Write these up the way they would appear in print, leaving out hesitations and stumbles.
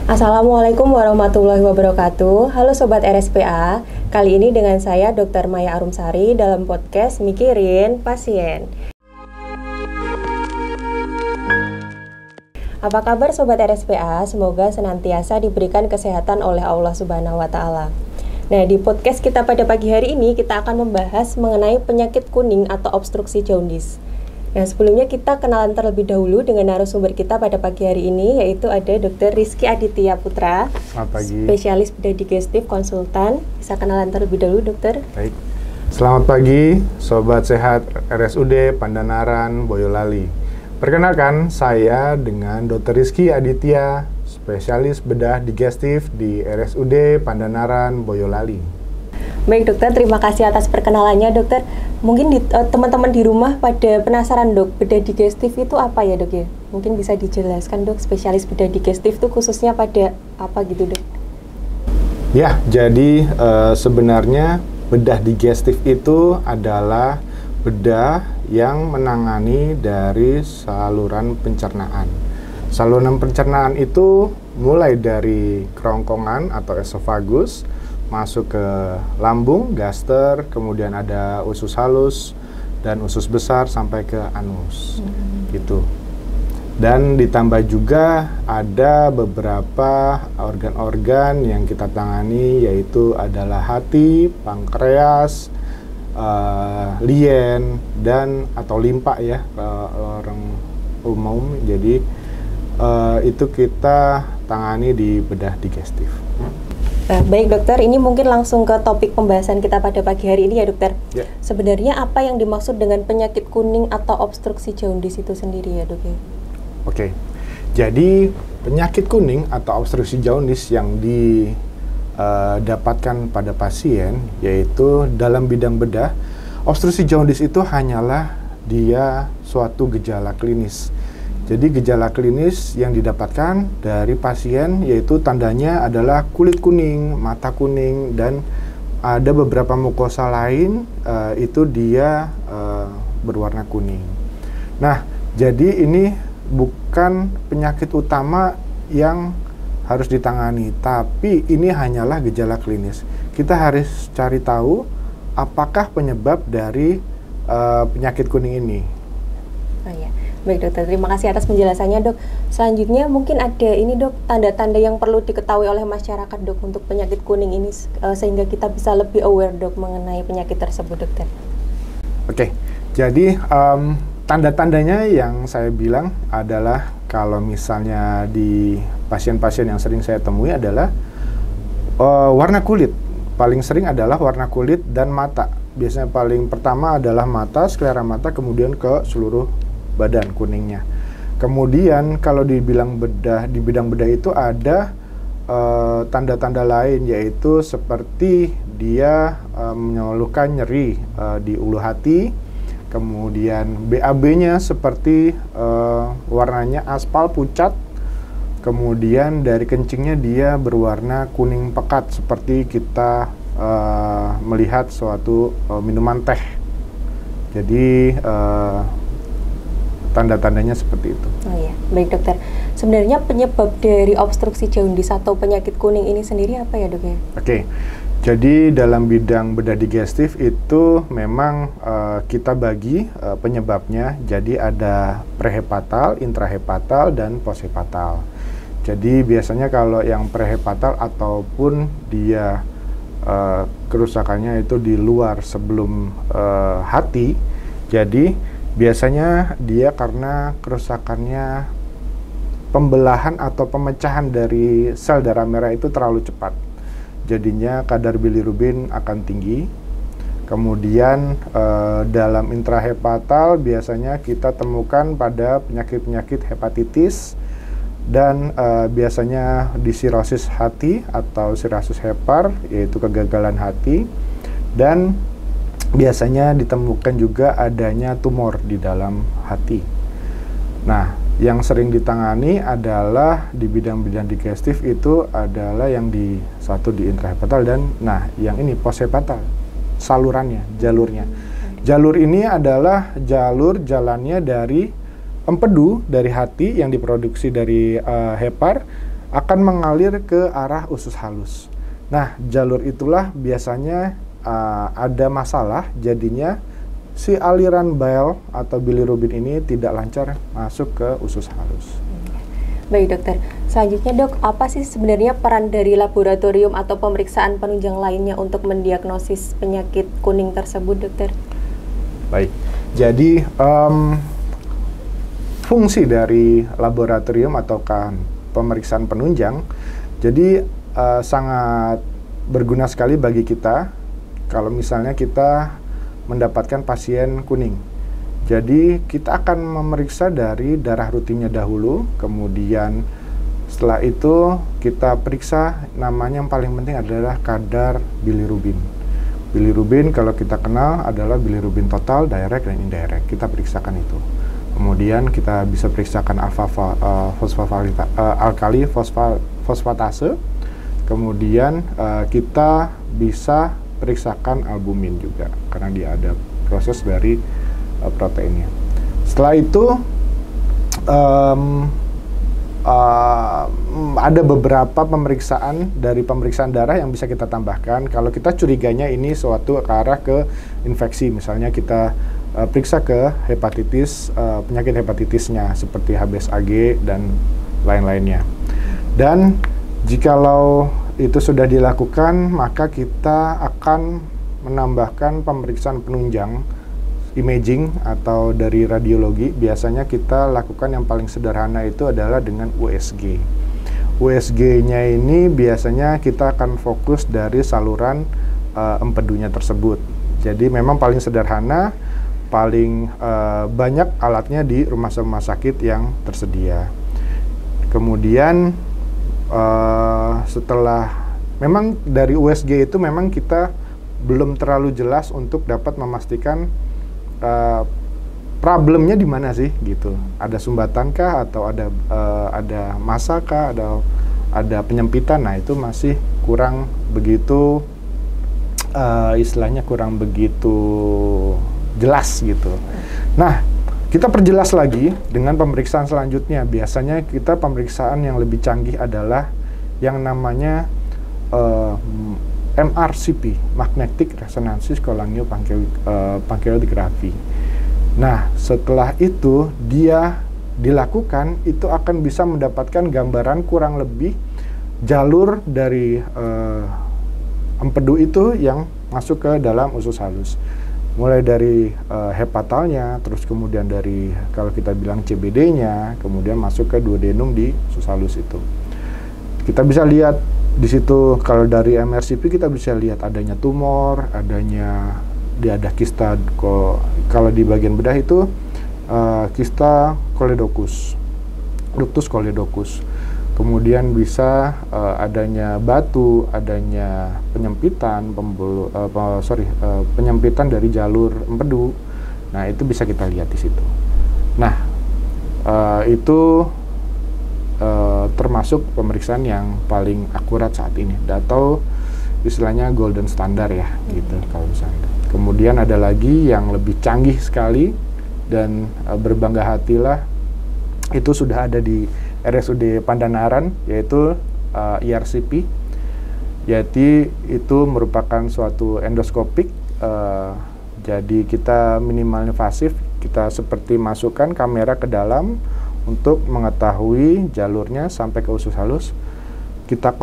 Assalamualaikum warahmatullahi wabarakatuh. Halo Sobat RSPA, kali ini dengan saya Dr. Maya Arumsari dalam podcast Mikirin Pasien. Apa kabar Sobat RSPA? Semoga senantiasa diberikan kesehatan oleh Allah Subhanahu wa Ta'ala. Nah, di podcast kita pada pagi hari ini kita akan membahas mengenai penyakit kuning atau obstruksi jaundice. Nah, sebelumnya kita kenalan terlebih dahulu dengan narasumber kita pada pagi hari ini, yaitu ada Dr. Rizky Aditya Putra, Selamat pagi. Spesialis bedah digestif konsultan. Bisa kenalan terlebih dahulu, dokter? Baik. Selamat pagi, Sobat Sehat RSUD Pandanaran, Boyolali. Perkenalkan, saya dengan Dr. Rizky Aditya, Spesialis bedah digestif di RSUD Pandanaran, Boyolali. Baik dokter, terima kasih atas perkenalannya dokter. Mungkin teman-teman di rumah pada penasaran dok, bedah digestif itu apa ya dok ya? Mungkin bisa dijelaskan dok, spesialis bedah digestif itu khususnya pada apa gitu dok? Ya, jadi sebenarnya bedah digestif itu adalah bedah yang menangani dari saluran pencernaan. Saluran pencernaan itu mulai dari kerongkongan atau esofagus, masuk ke lambung, gaster, kemudian ada usus halus dan usus besar sampai ke anus, gitu. Dan ditambah juga ada beberapa organ-organ yang kita tangani, yaitu adalah hati, pankreas, lien, dan atau limpa ya, orang umum. Jadi itu kita tangani di bedah digestif. Baik dokter, ini mungkin langsung ke topik pembahasan kita pada pagi hari ini ya dokter. Ya. Sebenarnya apa yang dimaksud dengan penyakit kuning atau obstruksi jaundice itu sendiri ya dok ya? Oke, jadi penyakit kuning atau obstruksi jaundice yang didapatkan pada pasien, yaitu dalam bidang bedah, obstruksi jaundice itu hanyalah dia suatu gejala klinis. Jadi gejala klinis yang didapatkan dari pasien yaitu tandanya adalah kulit kuning, mata kuning, dan ada beberapa mukosa lain itu dia berwarna kuning. Nah, jadi ini bukan penyakit utama yang harus ditangani, tapi ini hanyalah gejala klinis. Kita harus cari tahu apakah penyebab dari penyakit kuning ini. Oh ya. Baik dokter, terima kasih atas penjelasannya dok. Selanjutnya mungkin ada ini dok, tanda-tanda yang perlu diketahui oleh masyarakat dok untuk penyakit kuning ini sehingga kita bisa lebih aware dok mengenai penyakit tersebut dokter. Oke, jadi tanda-tandanya yang saya bilang adalah kalau misalnya di pasien-pasien yang sering saya temui adalah warna kulit. Paling sering adalah warna kulit dan mata. Biasanya paling pertama adalah mata, sklera mata, kemudian ke seluruh badan kuningnya. Kemudian kalau dibilang bedah, di bidang bedah itu ada tanda-tanda lain, yaitu seperti dia mengeluhkan nyeri di ulu hati, kemudian BAB-nya seperti warnanya aspal pucat, kemudian dari kencingnya dia berwarna kuning pekat seperti kita melihat suatu minuman teh. Jadi tanda-tandanya seperti itu. Oh iya, baik dokter. Sebenarnya penyebab dari obstruksi jaundice atau penyakit kuning ini sendiri apa ya dok ya? Oke, jadi dalam bidang bedah digestif itu memang kita bagi penyebabnya. Jadi ada prehepatal, intrahepatal, dan poshepatal. Jadi biasanya kalau yang prehepatal ataupun dia kerusakannya itu di luar sebelum hati, jadi biasanya dia karena kerusakannya pembelahan atau pemecahan dari sel darah merah itu terlalu cepat. Jadinya kadar bilirubin akan tinggi. Kemudian dalam intrahepatal biasanya kita temukan pada penyakit-penyakit hepatitis dan biasanya di sirosis hati atau sirosis hepar, yaitu kegagalan hati, dan biasanya ditemukan juga adanya tumor di dalam hati. Nah, yang sering ditangani adalah di bidang-bidang digestif itu adalah yang di satu di intrahepatal dan yang ini poshepatal, salurannya, jalurnya. Jalur ini adalah jalur jalannya dari empedu dari hati yang diproduksi dari hepar akan mengalir ke arah usus halus. Nah, jalur itulah biasanya ada masalah, jadinya si aliran bile atau bilirubin ini tidak lancar masuk ke usus halus. Baik dokter, selanjutnya dok, apa sih sebenarnya peran dari laboratorium atau pemeriksaan penunjang lainnya untuk mendiagnosis penyakit kuning tersebut dokter? Baik, jadi fungsi dari laboratorium atau pemeriksaan penunjang, jadi sangat berguna sekali bagi kita kalau misalnya kita mendapatkan pasien kuning. Jadi kita akan memeriksa dari darah rutinnya dahulu, kemudian setelah itu kita periksa namanya yang paling penting adalah kadar bilirubin. Bilirubin kalau kita kenal adalah bilirubin total, direct, dan indirect. Kita periksakan itu. Kemudian kita bisa periksakan alkali fosfatase. Kemudian kita bisa periksakan albumin juga karena dia ada proses dari proteinnya. Setelah itu ada beberapa pemeriksaan dari pemeriksaan darah yang bisa kita tambahkan kalau kita curiganya ini suatu ke arah ke infeksi. Misalnya kita periksa ke hepatitis, penyakit hepatitisnya seperti HBsAg dan lain-lainnya. Dan jikalau itu sudah dilakukan, maka kita akan menambahkan pemeriksaan penunjang imaging atau dari radiologi. Biasanya kita lakukan yang paling sederhana itu adalah dengan USG. USG-nya ini biasanya kita akan fokus dari saluran empedunya tersebut. Jadi memang paling sederhana, paling banyak alatnya di rumah sakit yang tersedia. Kemudian setelah memang dari USG itu memang kita belum terlalu jelas untuk dapat memastikan problemnya di mana sih gitu. Ada sumbatankah atau ada massa kah, ada penyempitan. Nah, itu masih kurang begitu istilahnya kurang begitu jelas gitu. Nah, kita perjelas lagi dengan pemeriksaan selanjutnya. Biasanya kita pemeriksaan yang lebih canggih adalah yang namanya MRCP, Magnetic Resonance Cholangiopancreatography. Nah, setelah itu dia dilakukan, itu akan bisa mendapatkan gambaran kurang lebih jalur dari empedu itu yang masuk ke dalam usus halus. Mulai dari hepatalnya, terus kemudian dari kalau kita bilang CBD-nya, kemudian masuk ke duodenum di usus halus itu. Kita bisa lihat di situ kalau dari MRCP kita bisa lihat adanya tumor, ada kista, kalau di bagian bedah itu kista choledochus, ductus choledochus. Kemudian bisa adanya batu, adanya penyempitan, penyempitan dari jalur empedu. Nah, itu bisa kita lihat di situ. Nah, itu termasuk pemeriksaan yang paling akurat saat ini, atau istilahnya golden standard ya, gitu kalau misalnya. Kemudian ada lagi yang lebih canggih sekali dan berbangga hatilah itu sudah ada di RSUD Pandanaran, yaitu ERCP, yaitu itu merupakan suatu endoskopik. Jadi kita minimal invasif, kita seperti masukkan kamera ke dalam untuk mengetahui jalurnya sampai ke usus halus. Kita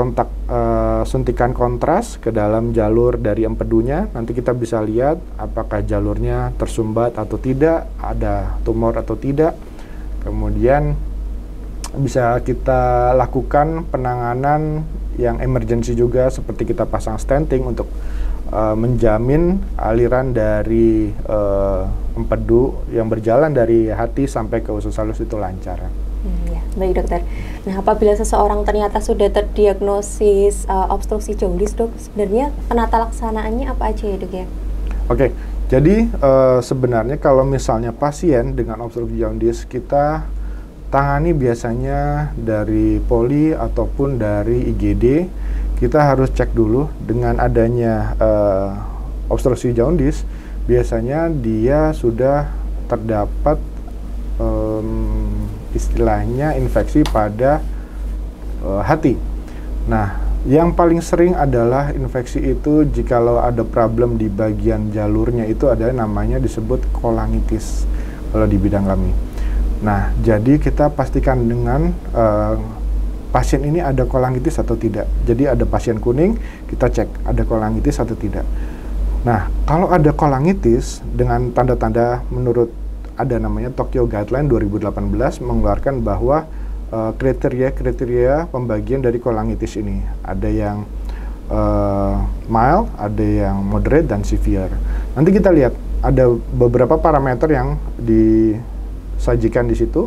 suntikan kontras ke dalam jalur dari empedunya. Nanti kita bisa lihat apakah jalurnya tersumbat atau tidak, ada tumor atau tidak. Kemudian bisa kita lakukan penanganan yang emergency juga, seperti kita pasang stenting untuk menjamin aliran dari empedu yang berjalan dari hati sampai ke usus halus itu lancar. Ya, baik dokter. Nah, apabila seseorang ternyata sudah terdiagnosis obstruksi jaundice, dok, sebenarnya penata laksanaannya apa aja ya dok ya? Oke, jadi sebenarnya kalau misalnya pasien dengan obstruksi jaundice, kita tangani biasanya dari poli ataupun dari IGD. Kita harus cek dulu dengan adanya obstruksi jaundice, biasanya dia sudah terdapat istilahnya infeksi pada hati. Nah, yang paling sering adalah infeksi itu jikalau ada problem di bagian jalurnya itu ada namanya disebut kolangitis kalau di bidang kami. Nah, jadi kita pastikan dengan pasien ini ada kolangitis atau tidak. Jadi ada pasien kuning, kita cek ada kolangitis atau tidak. Nah, kalau ada kolangitis dengan tanda-tanda menurut ada namanya Tokyo Guideline 2018 mengeluarkan bahwa kriteria-kriteria pembagian dari kolangitis ini. Ada yang mild, ada yang moderate dan severe. Nanti kita lihat ada beberapa parameter yang disajikan di situ.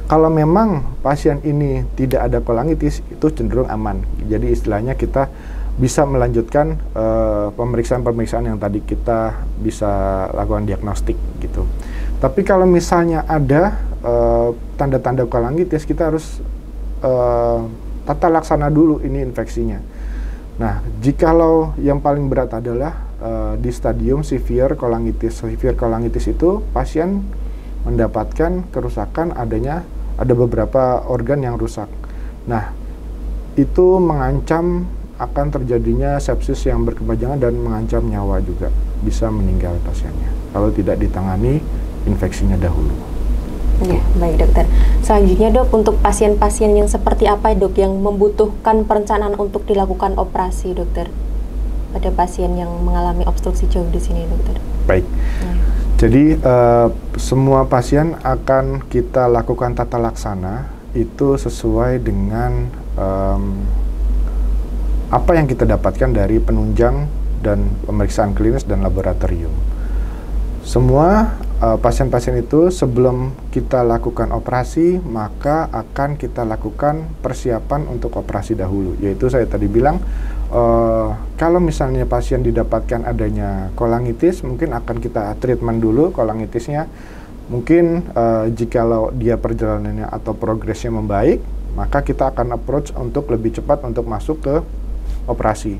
Kalau memang pasien ini tidak ada kolangitis, itu cenderung aman. Jadi istilahnya kita bisa melanjutkan pemeriksaan-pemeriksaan yang tadi kita bisa lakukan diagnostik gitu. Tapi kalau misalnya ada tanda-tanda kolangitis, kita harus tata laksana dulu ini infeksinya. Nah, jikalau yang paling berat adalah di stadium severe kolangitis. Severe kolangitis itu pasien mendapatkan kerusakan ada beberapa organ yang rusak. Nah, itu mengancam akan terjadinya sepsis yang berkepanjangan dan mengancam nyawa juga, bisa meninggal pasiennya kalau tidak ditangani infeksinya dahulu. Ya, baik dokter. Selanjutnya dok, untuk pasien-pasien yang seperti apa dok yang membutuhkan perencanaan untuk dilakukan operasi dokter pada pasien yang mengalami obstruksi jaundice ini dokter? Baik. Jadi semua pasien akan kita lakukan tata laksana itu sesuai dengan apa yang kita dapatkan dari penunjang dan pemeriksaan klinis dan laboratorium. Semua pasien-pasien itu sebelum kita lakukan operasi, maka akan kita lakukan persiapan untuk operasi dahulu. Yaitu saya tadi bilang, kalau misalnya pasien didapatkan adanya kolangitis, mungkin akan kita treatment dulu kolangitisnya. Mungkin jikalau dia perjalanannya atau progresnya membaik, maka kita akan approach untuk lebih cepat untuk masuk ke operasi.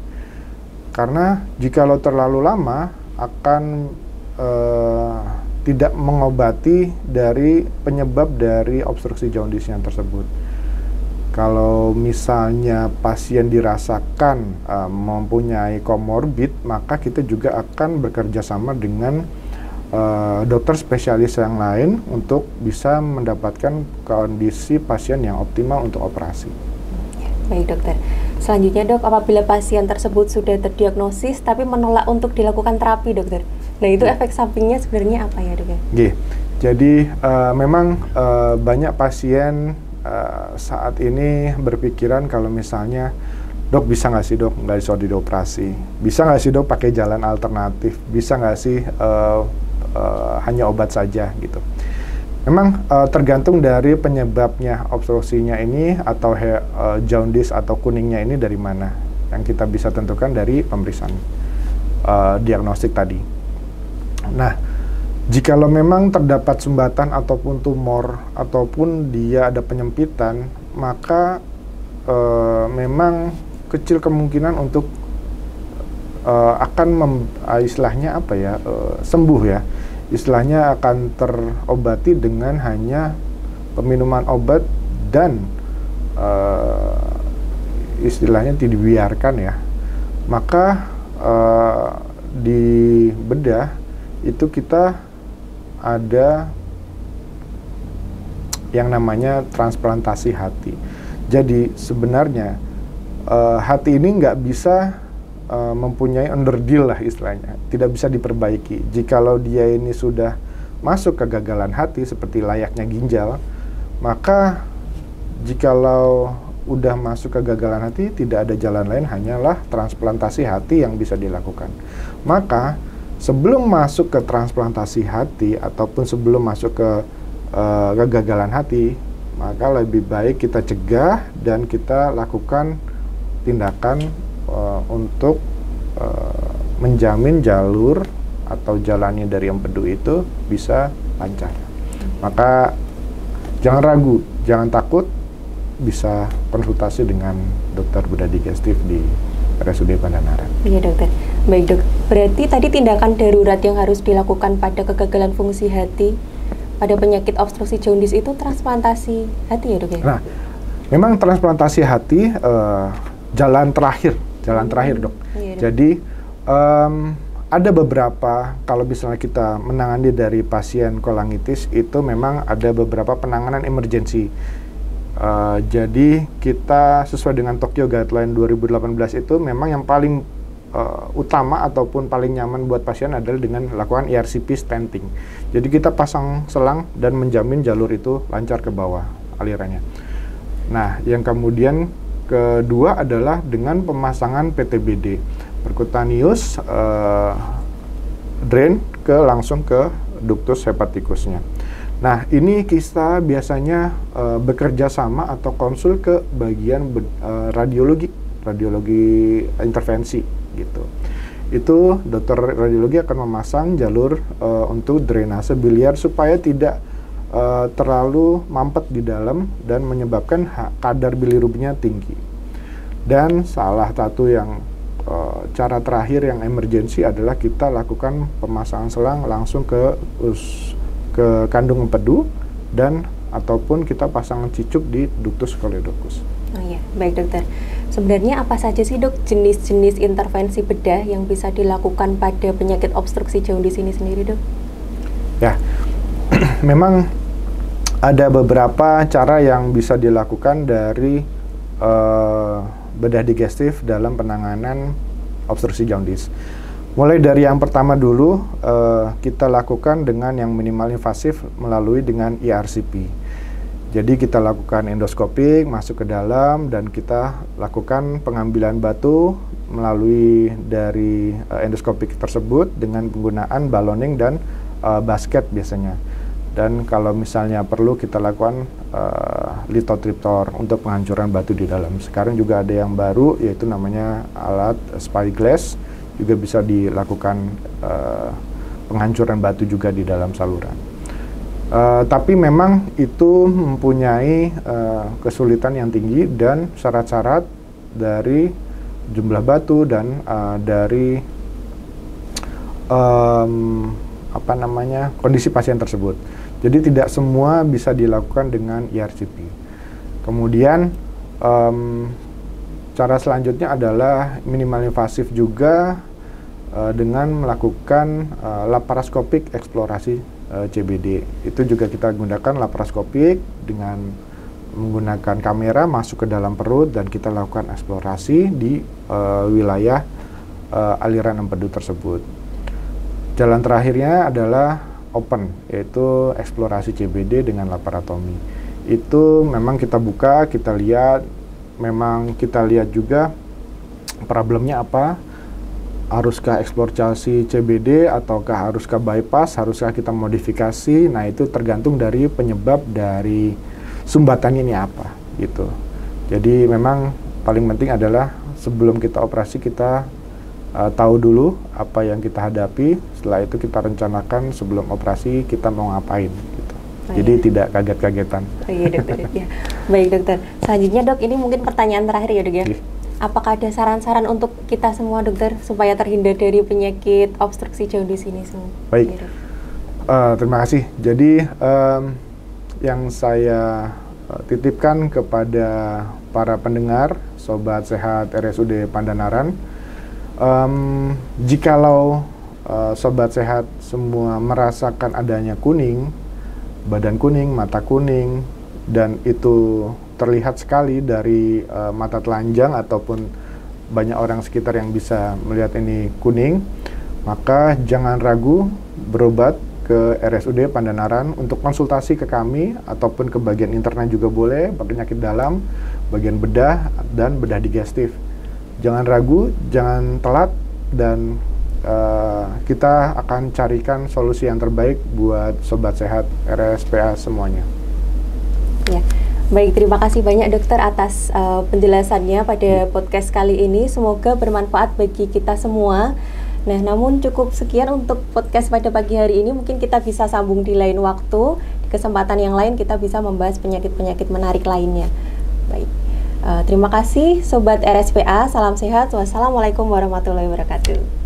Karena jikalau terlalu lama akan tidak mengobati dari penyebab dari obstruksi jaundice yang tersebut. Kalau misalnya pasien dirasakan mempunyai komorbid, maka kita juga akan bekerja sama dengan dokter spesialis yang lain untuk bisa mendapatkan kondisi pasien yang optimal untuk operasi. Baik dokter. Selanjutnya dok, apabila pasien tersebut sudah terdiagnosis tapi menolak untuk dilakukan terapi dokter, nah itu efek sampingnya sebenarnya apa ya dok? Jadi memang banyak pasien saat ini berpikiran kalau misalnya dok bisa nggak sih dok nggak usah dioperasi, bisa nggak sih dok pakai jalan alternatif, bisa nggak sih hanya obat saja gitu. Memang tergantung dari penyebabnya obstruksinya ini atau jaundice atau kuningnya ini dari mana, yang kita bisa tentukan dari pemeriksaan diagnostik tadi. Nah, jikalau memang terdapat sumbatan ataupun tumor ataupun dia ada penyempitan, maka memang kecil kemungkinan untuk akan istilahnya apa ya, sembuh ya. Istilahnya akan terobati dengan hanya peminuman obat dan istilahnya tidak dibiarkan ya. Maka di bedah itu kita ada yang namanya transplantasi hati. Jadi sebenarnya hati ini nggak bisa mempunyai underdeal lah istilahnya, tidak bisa diperbaiki. Jikalau dia ini sudah masuk kegagalan hati seperti layaknya ginjal, maka jikalau udah masuk kegagalan hati, tidak ada jalan lain hanyalah transplantasi hati yang bisa dilakukan. Maka sebelum masuk ke transplantasi hati ataupun sebelum masuk ke kegagalan hati, maka lebih baik kita cegah dan kita lakukan tindakan untuk menjamin jalur atau jalannya dari empedu itu bisa lancar. Maka jangan ragu, jangan takut, bisa konsultasi dengan dokter bedah digestif di RSUD Pandanaran. Iya dokter. Baik dok, berarti tadi tindakan darurat yang harus dilakukan pada kegagalan fungsi hati pada penyakit obstruksi jaundice itu transplantasi hati ya dok ya? Nah, Memang transplantasi hati jalan terakhir dok. Iya, dok. Jadi ada beberapa, kalau misalnya kita menangani dari pasien kolangitis itu memang ada beberapa penanganan emergensi. Jadi kita sesuai dengan Tokyo Guideline 2018 itu memang yang paling utama ataupun paling nyaman buat pasien adalah dengan lakukan ERCP stenting. Jadi kita pasang selang dan menjamin jalur itu lancar ke bawah alirannya. Nah, yang kemudian kedua adalah dengan pemasangan PTBD, percutaneous drain langsung ke ductus hepaticusnya. Nah, ini kita biasanya bekerja sama atau konsul ke bagian radiologi intervensi gitu. Itu dokter radiologi akan memasang jalur untuk drainase biliar supaya tidak terlalu mampet di dalam dan menyebabkan kadar bilirubinnya tinggi. Dan salah satu yang cara terakhir yang emergensi adalah kita lakukan pemasangan selang langsung ke kandung empedu dan ataupun kita pasang cicuk di ductus coledochus. Oh iya, baik dokter. Sebenarnya apa saja sih dok jenis-jenis intervensi bedah yang bisa dilakukan pada penyakit obstruksi jaundice ini sendiri dok? Ya, memang ada beberapa cara yang bisa dilakukan dari bedah digestif dalam penanganan obstruksi jaundice. Mulai dari yang pertama dulu, kita lakukan dengan yang minimal invasif melalui dengan ERCP. Jadi kita lakukan endoskopik, masuk ke dalam, dan kita lakukan pengambilan batu melalui dari endoskopik tersebut dengan penggunaan balloning dan basket biasanya. Dan kalau misalnya perlu kita lakukan lithotriptor untuk penghancuran batu di dalam. Sekarang juga ada yang baru yaitu namanya alat spyglass, juga bisa dilakukan penghancuran batu juga di dalam saluran. Tapi memang itu mempunyai kesulitan yang tinggi dan syarat-syarat dari jumlah batu dan dari kondisi pasien tersebut. Jadi tidak semua bisa dilakukan dengan ERCP. Kemudian cara selanjutnya adalah minimal invasif juga dengan melakukan laparoskopik eksplorasi CBD. Itu juga kita gunakan laparoskopik dengan menggunakan kamera masuk ke dalam perut dan kita lakukan eksplorasi di wilayah aliran empedu tersebut. Jalan terakhirnya adalah open, yaitu eksplorasi CBD dengan laparotomi. Itu memang kita buka, kita lihat, memang kita lihat juga problemnya apa. Haruskah eksplorasi CBD ataukah haruskah bypass, haruskah kita modifikasi. Nah, itu tergantung dari penyebab dari sumbatan ini apa gitu. Jadi memang paling penting adalah sebelum kita operasi kita tahu dulu apa yang kita hadapi. Setelah itu kita rencanakan sebelum operasi kita mau ngapain gitu. Jadi tidak kaget-kagetan. Iya dokter. Ya. Baik dokter. Selanjutnya dok, ini mungkin pertanyaan terakhir ya dok ya. Apakah ada saran-saran untuk kita semua dokter supaya terhindar dari penyakit obstruksi jaundice ini semua? Baik, terima kasih. Jadi yang saya titipkan kepada para pendengar, Sobat Sehat RSUD Pandanaran, jikalau Sobat Sehat semua merasakan adanya kuning, badan kuning, mata kuning, dan itu terlihat sekali dari mata telanjang ataupun banyak orang sekitar yang bisa melihat ini kuning, maka jangan ragu berobat ke RSUD Pandanaran untuk konsultasi ke kami ataupun ke bagian internal juga boleh, penyakit dalam, bagian bedah, dan bedah digestif. Jangan ragu, jangan telat, dan kita akan carikan solusi yang terbaik buat Sobat Sehat RSPA semuanya. Ya. Baik, terima kasih banyak dokter atas penjelasannya pada podcast kali ini. Semoga bermanfaat bagi kita semua. Nah, namun cukup sekian untuk podcast pada pagi hari ini. Mungkin kita bisa sambung di lain waktu. Di kesempatan yang lain kita bisa membahas penyakit-penyakit menarik lainnya. Baik, terima kasih Sobat RSPA. Salam sehat. Wassalamualaikum warahmatullahi wabarakatuh.